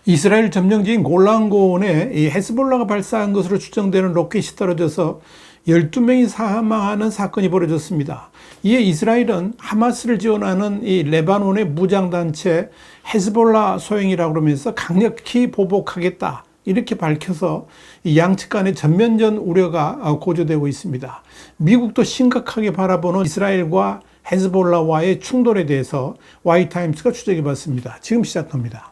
이스라엘 점령지인 골란고원에 이 헤즈볼라가 발사한 것으로 추정되는 로켓이 떨어져서 12명이 사망하는 사건이 벌어졌습니다. 이에 이스라엘은 하마스를 지원하는 이 레바논의 무장단체 헤즈볼라 소행이라고 그러면서 강력히 보복하겠다, 이렇게 밝혀서 이 양측 간의 전면전 우려가 고조되고 있습니다. 미국도 심각하게 바라보는 이스라엘과 헤즈볼라와의 충돌에 대해서 와이타임스가 추적해 봤습니다. 지금 시작합니다.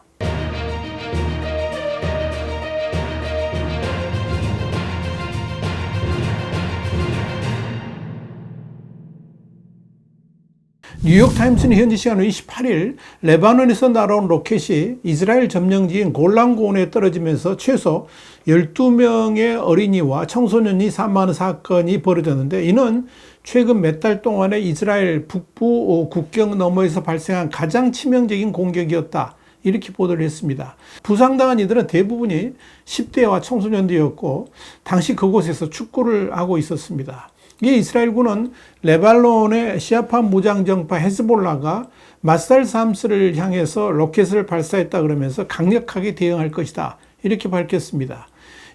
뉴욕타임스는 현지 시간으로 28일 레바논에서 날아온 로켓이 이스라엘 점령지인 골란고원에 떨어지면서 최소 12명의 어린이와 청소년이 사망하는 사건이 벌어졌는데, 이는 최근 몇 달 동안의 이스라엘 북부 국경 너머에서 발생한 가장 치명적인 공격이었다, 이렇게 보도를 했습니다. 부상당한 이들은 대부분이 10대와 청소년들이었고 당시 그곳에서 축구를 하고 있었습니다. 이에 이스라엘군은 레바논의 시아파 무장정파 헤즈볼라가 마살 삼스를 향해서 로켓을 발사했다 그러면서 강력하게 대응할 것이다, 이렇게 밝혔습니다.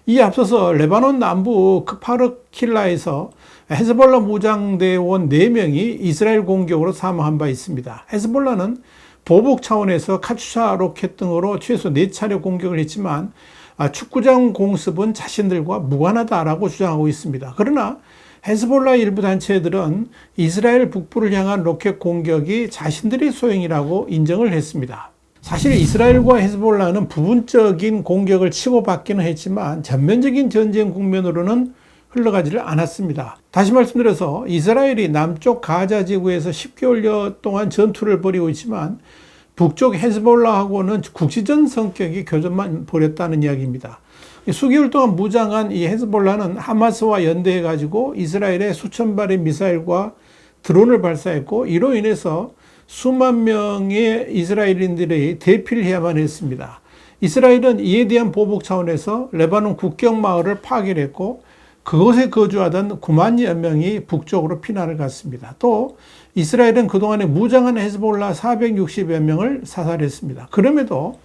이에 앞서서 레바논 남부 크파르킬라에서 헤즈볼라 무장대원 4명이 이스라엘 공격으로 사망한 바 있습니다. 헤즈볼라는 보복 차원에서 카투샤 로켓 등으로 최소 4차례 공격을 했지만 축구장 공습은 자신들과 무관하다라고 주장하고 있습니다. 그러나 헤즈볼라 일부 단체들은 이스라엘 북부를 향한 로켓 공격이 자신들의 소행이라고 인정을 했습니다. 사실 이스라엘과 헤즈볼라는 부분적인 공격을 치고받기는 했지만 전면적인 전쟁 국면으로는 흘러가지를 않았습니다. 다시 말씀드려서 이스라엘이 남쪽 가자 지구에서 10개월여 동안 전투를 벌이고 있지만 북쪽 헤즈볼라하고는 국지전 성격의 교전만 벌였다는 이야기입니다. 수개월 동안 무장한 이 헤즈볼라는 하마스와 연대해가지고 이스라엘에 수천 발의 미사일과 드론을 발사했고, 이로 인해서 수만 명의 이스라엘인들이 대피를 해야만 했습니다. 이스라엘은 이에 대한 보복 차원에서 레바논 국경 마을을 파괴를 했고, 그곳에 거주하던 9만여 명이 북쪽으로 피난을 갔습니다. 또 이스라엘은 그동안에 무장한 헤즈볼라 460여 명을 사살했습니다. 그럼에도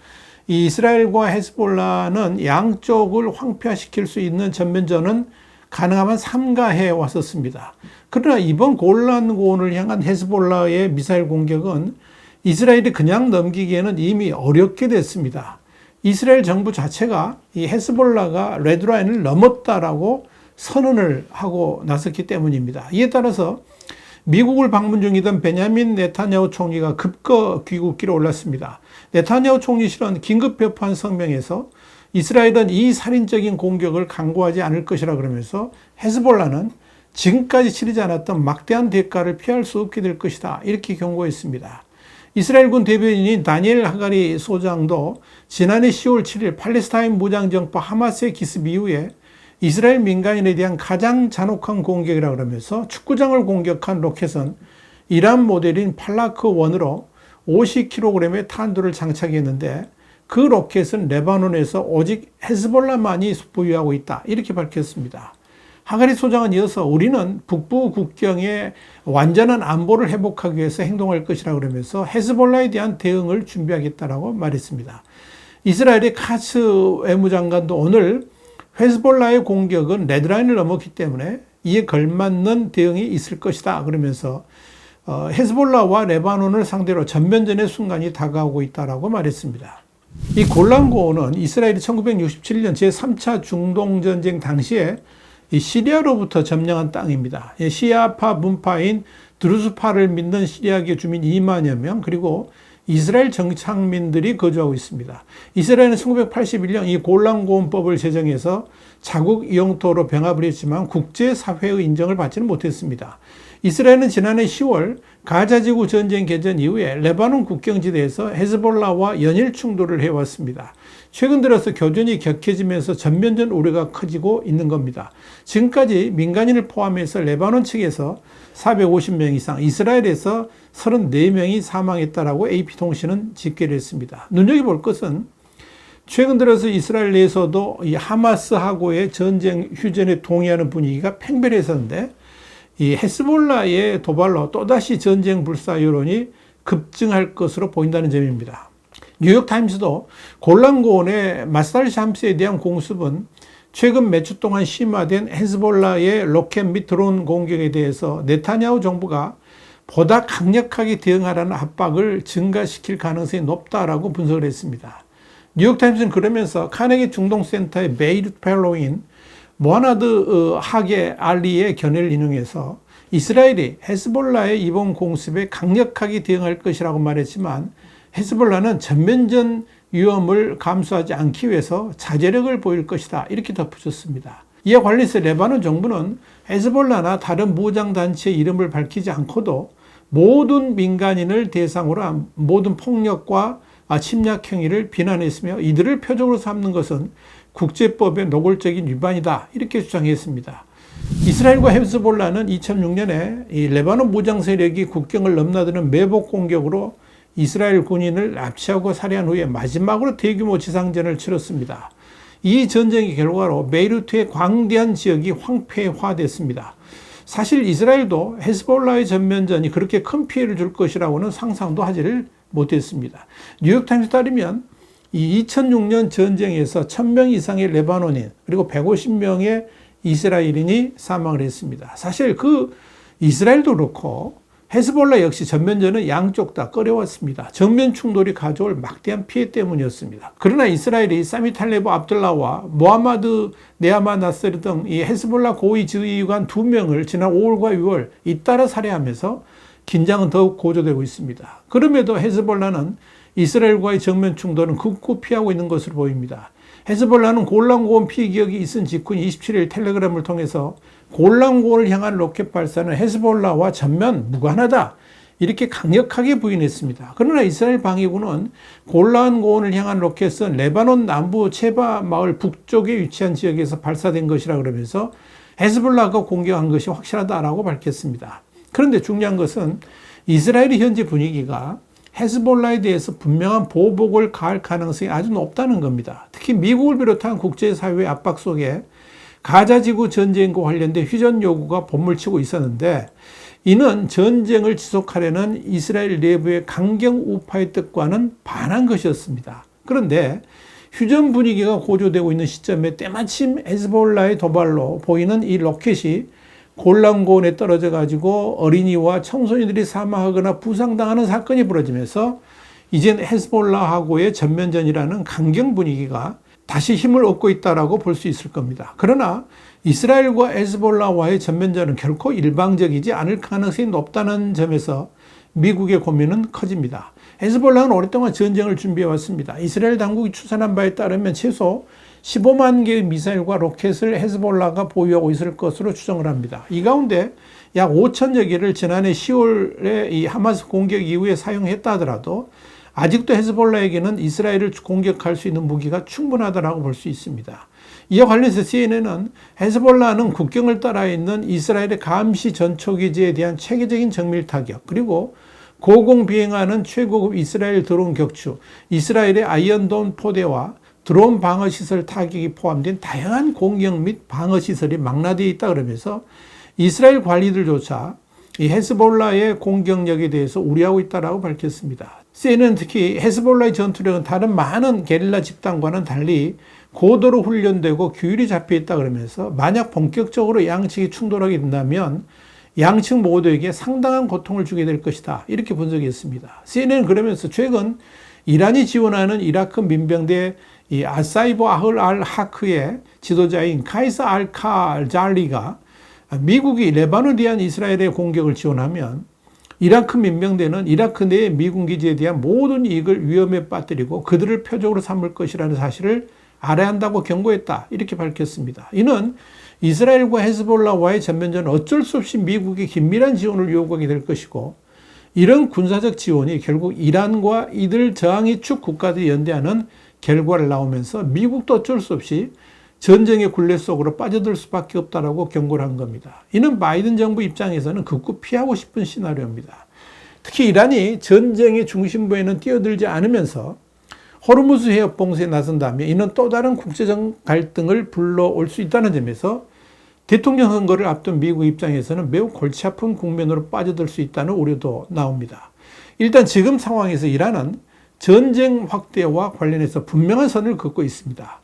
이 이스라엘과 헤즈볼라는 양쪽을 황폐화시킬 수 있는 전면전은 가능하면 삼가해 왔었습니다. 그러나 이번 골란고원을 향한 헤즈볼라의 미사일 공격은 이스라엘이 그냥 넘기기에는 이미 어렵게 됐습니다. 이스라엘 정부 자체가 이 헤즈볼라가 레드라인을 넘었다라고 선언을 하고 나섰기 때문입니다. 이에 따라서 미국을 방문 중이던 베냐민 네타냐후 총리가 급거 귀국길에 올랐습니다. 네타냐후 총리실은 긴급 배포한 성명에서 이스라엘은 이 살인적인 공격을 강구하지 않을 것이라 그러면서 헤즈볼라는 지금까지 치르지 않았던 막대한 대가를 피할 수 없게 될 것이다, 이렇게 경고했습니다. 이스라엘군 대변인인 다니엘 하가리 소장도 지난해 10월 7일 팔레스타인 무장정파 하마스의 기습 이후에 이스라엘 민간인에 대한 가장 잔혹한 공격이라고 그러면서 축구장을 공격한 로켓은 이란 모델인 팔라크-1으로 50kg의 탄두를 장착했는데, 그 로켓은 레바논에서 오직 헤즈볼라만이 보유하고 있다, 이렇게 밝혔습니다. 하가리 소장은 이어서 우리는 북부 국경의 완전한 안보를 회복하기 위해서 행동할 것이라고 그러면서 헤즈볼라에 대한 대응을 준비하겠다라고 말했습니다. 이스라엘의 카츠 외무장관도 오늘 헤즈볼라의 공격은 레드라인을 넘었기 때문에 이에 걸맞는 대응이 있을 것이다 그러면서 헤즈볼라와 레바논을 상대로 전면전의 순간이 다가오고 있다라고 말했습니다. 이 골란고원은 이스라엘이 1967년 제3차 중동전쟁 당시에 이 시리아로부터 점령한 땅입니다. 시아파 문파인 드루즈파를 믿는 시리아계 주민 2만여 명, 그리고 이스라엘 정착민들이 거주하고 있습니다. 이스라엘은 1981년 이 골란고원법을 제정해서 자국 영토로 병합을 했지만 국제사회의 인정을 받지는 못했습니다. 이스라엘은 지난해 10월 가자지구 전쟁 개전 이후에 레바논 국경지대에서 헤즈볼라와 연일 충돌을 해왔습니다. 최근 들어서 교전이 격해지면서 전면전 우려가 커지고 있는 겁니다. 지금까지 민간인을 포함해서 레바논 측에서 450명 이상, 이스라엘에서 34명이 사망했다라고 AP통신은 집계를 했습니다. 눈여겨볼 것은 최근 들어서 이스라엘 내에서도 이 하마스하고의 전쟁 휴전에 동의하는 분위기가 팽배해졌는데, 이 헤즈볼라의 도발로 또다시 전쟁 불사 여론이 급증할 것으로 보인다는 점입니다. 뉴욕타임스도 골란고원의 마사르 샴스에 대한 공습은 최근 몇 주 동안 심화된 헤즈볼라의 로켓 및 드론 공격에 대해서 네타냐후 정부가 보다 강력하게 대응하라는 압박을 증가시킬 가능성이 높다라고 분석을 했습니다. 뉴욕타임스는 그러면서 카네기 중동센터의 베이르 펠로인 모하나드 하게 알리의 견해를 인용해서 이스라엘이 헤즈볼라의 이번 공습에 강력하게 대응할 것이라고 말했지만 헤즈볼라는 전면전 위험을 감수하지 않기 위해서 자제력을 보일 것이다, 이렇게 덧붙였습니다. 이에 관련해서 레바논 정부는 헤즈볼라나 다른 무장단체의 이름을 밝히지 않고도 모든 민간인을 대상으로 한 모든 폭력과 침략 행위를 비난했으며 이들을 표적으로 삼는 것은 국제법의 노골적인 위반이다, 이렇게 주장했습니다. 이스라엘과 헤즈볼라는 2006년에 이 레바논 무장 세력이 국경을 넘나드는 매복 공격으로 이스라엘 군인을 납치하고 살해한 후에 마지막으로 대규모 지상전을 치렀습니다. 이 전쟁의 결과로 베이루트의 광대한 지역이 황폐화됐습니다. 사실 이스라엘도 헤즈볼라의 전면전이 그렇게 큰 피해를 줄 것이라고는 상상도 하지를 못했습니다. 뉴욕타임스에 따르면 이 2006년 전쟁에서 1000명 이상의 레바논인 그리고 150명의 이스라엘인이 사망을 했습니다. 사실 그 이스라엘도 그렇고 헤즈볼라 역시 전면전은 양쪽 다 꺼려왔습니다. 정면 충돌이 가져올 막대한 피해 때문이었습니다. 그러나 이스라엘이 사미 탈레브 압둘라와 모하마드 네아마 나스르 등 이 헤즈볼라 고위 지휘관 2명을 지난 5월과 6월 잇따라 살해하면서 긴장은 더욱 고조되고 있습니다. 그럼에도 헤즈볼라는 이스라엘과의 정면 충돌은 극구 피하고 있는 것으로 보입니다. 헤즈볼라는 골란고원 피격이 있은 직후 27일 텔레그램을 통해서 골란고원을 향한 로켓 발사는 헤즈볼라와 전면 무관하다, 이렇게 강력하게 부인했습니다. 그러나 이스라엘 방위군은 골란고원을 향한 로켓은 레바논 남부 체바 마을 북쪽에 위치한 지역에서 발사된 것이라 그러면서 헤즈볼라가 공격한 것이 확실하다라고 밝혔습니다. 그런데 중요한 것은 이스라엘의 현재 분위기가 헤즈볼라에 대해서 분명한 보복을 가할 가능성이 아주 높다는 겁니다. 특히 미국을 비롯한 국제사회의 압박 속에 가자지구 전쟁과 관련된 휴전 요구가 본물치고 있었는데 이는 전쟁을 지속하려는 이스라엘 내부의 강경 우파의 뜻과는 반한 것이었습니다. 그런데 휴전 분위기가 고조되고 있는 시점에 때마침 헤즈볼라의 도발로 보이는 이 로켓이 골란고원에 떨어져 가지고 어린이와 청소년들이 사망하거나 부상당하는 사건이 벌어지면서 이젠 헤즈볼라하고의 전면전이라는 강경 분위기가 다시 힘을 얻고 있다라고 볼 수 있을 겁니다. 그러나 이스라엘과 헤즈볼라와의 전면전은 결코 일방적이지 않을 가능성이 높다는 점에서 미국의 고민은 커집니다. 헤즈볼라는 오랫동안 전쟁을 준비해 왔습니다. 이스라엘 당국이 추산한 바에 따르면 최소 15만 개의 미사일과 로켓을 헤즈볼라가 보유하고 있을 것으로 추정을 합니다. 이 가운데 약 5천여 개를 지난해 10월에 이 하마스 공격 이후에 사용했다 하더라도 아직도 헤즈볼라에게는 이스라엘을 공격할 수 있는 무기가 충분하다고 볼 수 있습니다. 이와 관련해서 CNN은 헤즈볼라는 국경을 따라 있는 이스라엘의 감시 전초기지에 대한 체계적인 정밀 타격, 그리고 고공 비행하는 최고급 이스라엘 드론 격추, 이스라엘의 아이언돔 포대와 드론 방어시설 타격이 포함된 다양한 공격 및 방어시설이 망라되어 있다 그러면서 이스라엘 관리들조차 이 헤즈볼라의 공격력에 대해서 우려하고 있다고 밝혔습니다. CNN은 특히 헤즈볼라의 전투력은 다른 많은 게릴라 집단과는 달리 고도로 훈련되고 규율이 잡혀 있다 그러면서 만약 본격적으로 양측이 충돌하게 된다면 양측 모두에게 상당한 고통을 주게 될 것이다, 이렇게 분석했습니다. CNN은 그러면서 최근 이란이 지원하는 이라크 민병대 이 아사이브 아흐 알 하크의 지도자인 카이사 알 카잘리가 미국이 레바논에 대한 이스라엘의 공격을 지원하면 이라크 민병대는 이라크 내의 미군 기지에 대한 모든 이익을 위험에 빠뜨리고 그들을 표적으로 삼을 것이라는 사실을 알아야 한다고 경고했다, 이렇게 밝혔습니다. 이는 이스라엘과 헤즈볼라와의 전면전은 어쩔 수 없이 미국의 긴밀한 지원을 요구하게 될 것이고 이런 군사적 지원이 결국 이란과 이들 저항의 축 국가들이 연대하는 결과를 나오면서 미국도 어쩔 수 없이 전쟁의 굴레 속으로 빠져들 수밖에 없다라고 경고를 한 겁니다. 이는 바이든 정부 입장에서는 극구 피하고 싶은 시나리오입니다. 특히 이란이 전쟁의 중심부에는 뛰어들지 않으면서 호르무즈 해협 봉쇄에 나선다면 이는 또 다른 국제적 갈등을 불러올 수 있다는 점에서 대통령 선거를 앞둔 미국 입장에서는 매우 골치 아픈 국면으로 빠져들 수 있다는 우려도 나옵니다. 일단 지금 상황에서 이란은 전쟁 확대와 관련해서 분명한 선을 긋고 있습니다.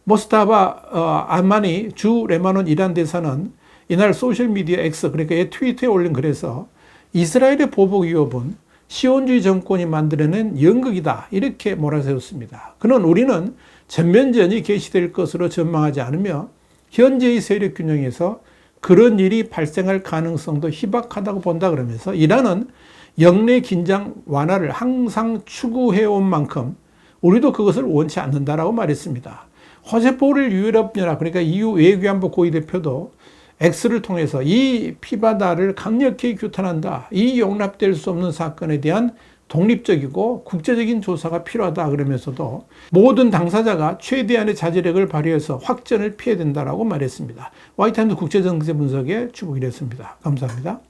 모스타바 아마니 주 레바논 이란 대사는 이날 소셜미디어 X, 그러니까 트위터에 올린 글에서 이스라엘의 보복 위협은 시온주의 정권이 만들어낸 연극이다, 이렇게 몰아세웠습니다. 그는 우리는 전면전이 개시될 것으로 전망하지 않으며 현재의 세력 균형에서 그런 일이 발생할 가능성도 희박하다고 본다 그러면서 이란은 영내 긴장 완화를 항상 추구해온 만큼 우리도 그것을 원치 않는다라고 말했습니다. 호셉 보렐 유럽연합, 그러니까 EU 외교안보 고위 대표도 X를 통해서 이 피바다를 강력히 규탄한다. 이 용납될 수 없는 사건에 대한 독립적이고 국제적인 조사가 필요하다 그러면서도 모든 당사자가 최대한의 자제력을 발휘해서 확전을 피해야 된다라고 말했습니다. 화이트하우스 국제정세 분석의 주목이었습니다. 감사합니다.